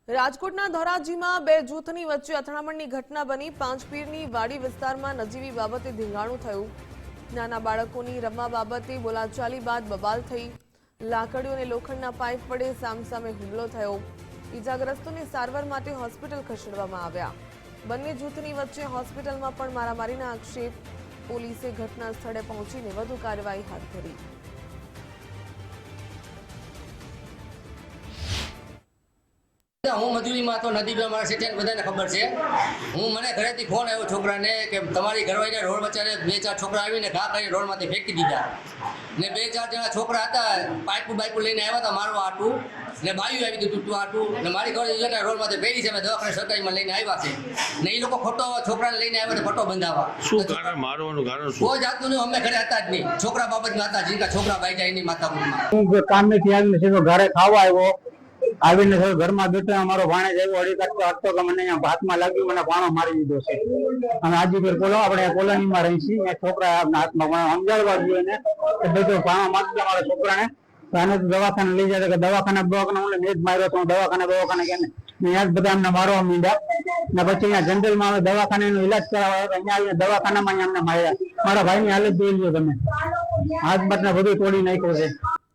રાજકોટના ધોરાજીમાં બે જૂથની વચ્ચે અથડામણની ઘટના બની। પાંચપીરની વાડી વિસ્તારમાં નજીવી બાબતે ધીંગાણું થયું। નાના બાળકોની રમવા બાબતે બોલાચાલી બાદ બબાલ થઈ। લાકડીઓ અને લોખંડના પાઇપ વડે સામસામે હુમલો થયો। ઈજાગ્રસ્તોને સારવાર માટે હોસ્પિટલ ખસેડવામાં આવ્યા। બંને જૂથની વચ્ચે હોસ્પિટલમાં પણ મારામારીના આક્ષેપ। પોલીસે ઘટના સ્થળે પહોંચીને વધુ કાર્યવાહી હાથ ધરી। હું મજૂરી માં તો નદી પર મારા સિટીને બધાને ખબર છે। હું મને ઘરેથી ફોન આવ્યો છોકરાને કે તમારી ઘરવાળીને રોડ વચ્ચે બે ચાર છોકરા આવીને ઘા કરી રોડમાંથી ફેંકી દીધા ને બે ચાર જણા છોકરા હતા પાઇપું લઈને આવ્યા હતા મારવા આટું ને બાયું આવી દીધું તૂટું આટું ને મારી ઘરે રોડમાંથી ફેરી છે દવાખાને સરકારીમાં લઈને આવ્યા છે ને એ લોકો ખોટો છોકરાને લઈને આવ્યા ખોટો બંધાવા। શું કારણ મારવાનું કારણ શું? કોઈ જાતનું નહીં, અમે ઘરે હતા જ નહીં, છોકરા બાબતમાં હતા જીકા છોકરા બાઈ જાય એની માથાકૂટમાં। હું કામથી આવીને સીધો ઘરે ખાવા આવ્યો, આવીને ઘરમાં બેઠો અમારો ભાણેજ આવ્યો અડી કાઢતો હતો કે મને અહીંયા હાથમાં લાગ્યું, મને પાણો મારી દીધો છે। અને હાજીપીર કોલો આપણે કોલોનીમાં રહી છીએ, એ છોકરા હાથમાં સમજાવવા જોઈએ ને કે બધો પાણો મારી દીધો મારા છોકરાને, આને તો દવાખાને લઈ જાય કે દવાખાને હું મેં જ માર્યો તો દવાખાને કે ત્યાં બધા અમને મારવા માંડ્યા ને પછી અહીંયા જનરલમાં અમે દવાખાને નો ઈલાજ કરાવવા અહીંયા આવીને દવાખાનામાં અમને માર્યા। મારા ભાઈની હાલત જોઈ લો તમે, હાથ બાટને બધું તોડી નાખ્યો છે।